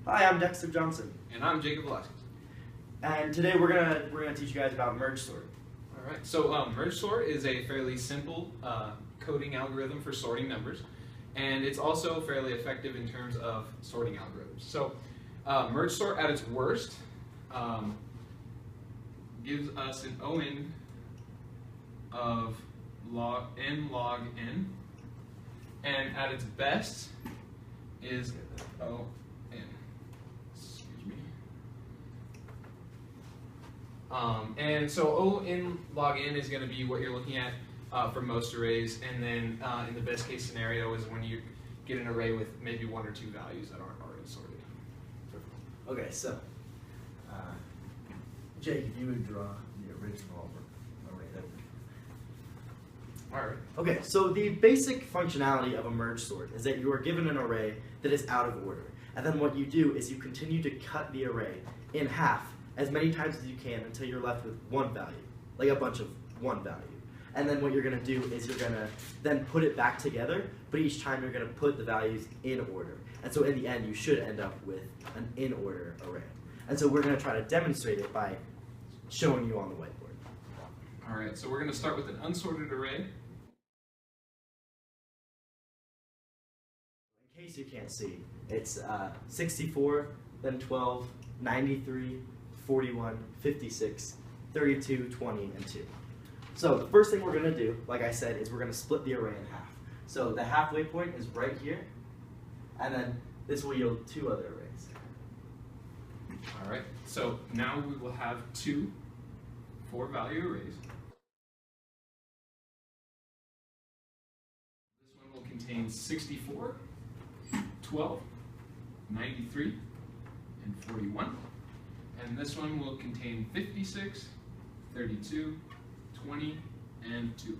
Hi, I'm Dexter Johnson, And I'm Jaykob Velasquez. and today we're gonna teach you guys about merge sort. All right. So merge sort is a fairly simple coding algorithm for sorting numbers, and it's also fairly effective in terms of sorting algorithms. So merge sort at its worst gives us an ON of log n, and at its best is ON. Excuse me. And so O in log n is going to be what you're looking at for most arrays, and then in the best case scenario is when you get an array with maybe one or two values that aren't already sorted. Okay, so Jake, if you would draw the original array. All right. Okay, so the basic functionality of a merge sort is that you are given an array that is out of order, and then what you do is you continue to cut the array in half as many times as you can until you're left with one value, like a bunch of one value. And then what you're going to do is you're going to then put it back together, but each time you're going to put the values in order. And so in the end, you should end up with an in-order array. And so we're going to try to demonstrate it by showing you on the whiteboard. All right, so we're going to start with an unsorted array. In case you can't see, it's 64, then 12, 93, 41, 56, 32, 20, and 2. So the first thing we're going to do, like I said, is we're going to split the array in half. So the halfway point is right here, and then this will yield two other arrays. All right, so now we will have two 4-value arrays. This one will contain 64, 12, 93, and 41. And this one will contain 56, 32, 20, and 2.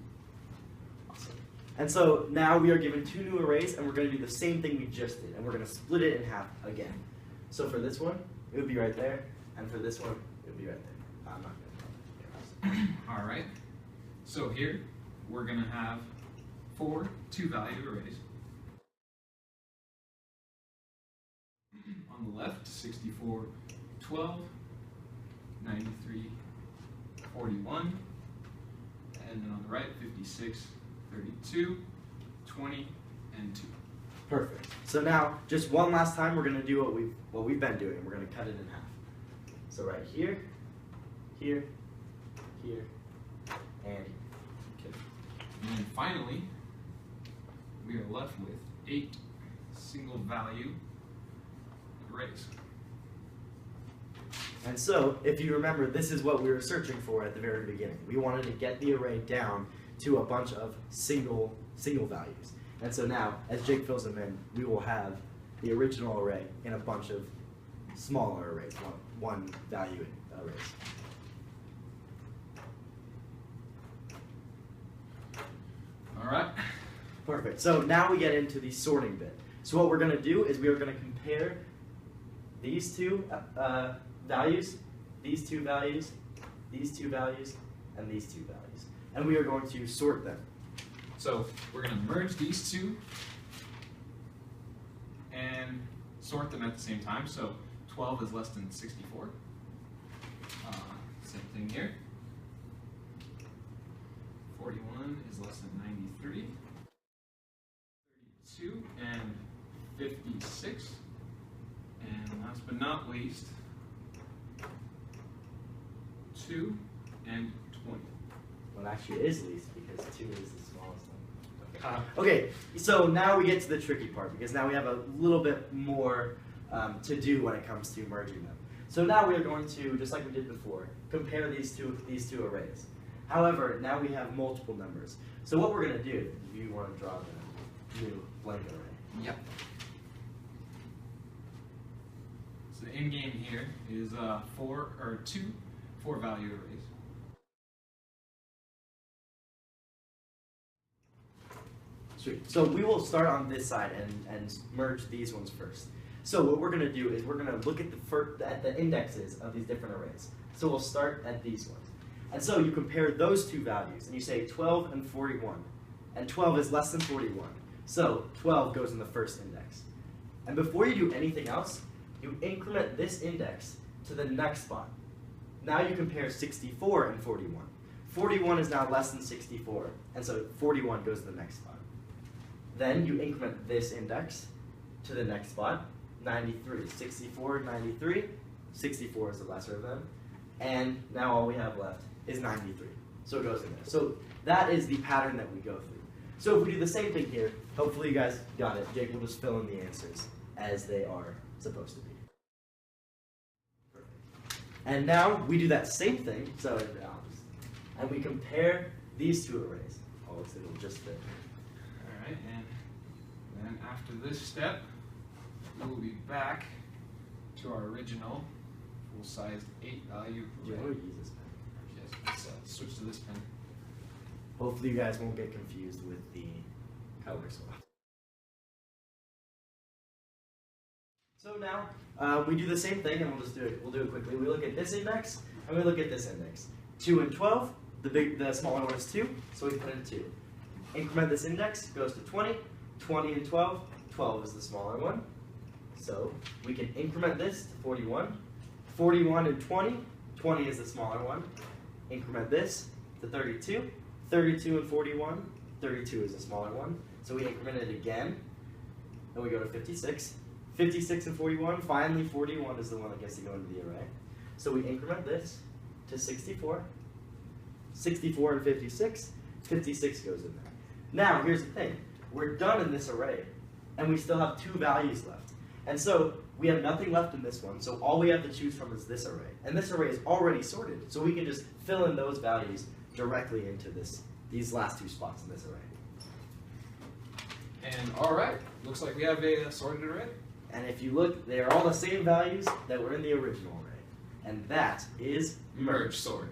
Awesome. And so now we are given two new arrays, and we're going to do the same thing we just did, and we're going to split it in half again. So for this one, it would be right there, and for this one, it would be right there. I'm not going to. All right, so here we're going to have 4 2-value arrays. On the left, 64, 12, 93, 41, and then on the right, 56, 32, 20, and 2. Perfect. So now, just one last time, we're going to do what we've been doing. We're going to cut it in half. So right here, here, here, and here. Okay. And then finally, we are left with 8 single-value arrays. And so, if you remember, this is what we were searching for at the very beginning. We wanted to get the array down to a bunch of single values. And so now, as Jake fills them in, we will have the original array in a bunch of smaller arrays, one value arrays. All right. Perfect. So now we get into the sorting bit. So what we're going to do is we are going to compare these two values, these two values, these two values, and these two values. And we are going to sort them. So we're going to merge these two and sort them at the same time. So 12 is less than 64. Same thing here. 41 is less than 93. 32 and 56. And last but not least, 2 and 20. Well, actually it is least because 2 is the smallest one. Okay, so now we get to the tricky part because now we have a little bit more to do when it comes to merging them. So now we are going to, just like we did before, compare these two arrays. However, now we have multiple numbers. So what we're going to do, if you want to draw the new blank array. Yep. So the end game here is 2 4-value arrays. Sweet. So we will start on this side and merge these ones first. So what we're going to do is we're going to look at the indexes of these different arrays. So we'll start at these ones. And so you compare those two values, and you say 12 and 41. And 12 is less than 41. So 12 goes in the first index. And before you do anything else, you increment this index to the next spot. Now you compare 64 and 41. 41 is now less than 64, and so 41 goes to the next spot. Then you increment this index to the next spot, 93. 64, 93, 64 is the lesser of them, and now all we have left is 93. So it goes in there. So that is the pattern that we go through. So if we do the same thing here, hopefully you guys got it. Jake will just fill in the answers as they are supposed to be. Perfect. And now we do that same thing, so and we compare these two arrays. Oh, it'll just fit. All right, and then after this step, we will be back to our original full-size 8-value Do you array. want to use this pen? Yes, let's switch to this pen. Hopefully you guys won't get confused with the color swap. So now we do the same thing, and we'll do it quickly. We look at this index and we look at this index. 2 and 12, the smaller one is 2, so we put in 2. Increment this index, goes to 20. 20 and 12, 12 is the smaller one. So we can increment this to 41. 41 and 20, 20 is the smaller one. Increment this to 32. 32 and 41, 32 is the smaller one. So we increment it again, and we go to 56. 56 and 41, finally 41 is the one that gets to go into the array. So we increment this to 64. 64 and 56, 56 goes in there. Now, here's the thing. We're done in this array, and we still have 2 values left. And so we have nothing left in this one, so all we have to choose from is this array. And this array is already sorted, so we can just fill in those values directly into these last 2 spots in this array. And all right, looks like we have a sorted array. And if you look, they are all the same values that were in the original array. And that is Merge sort.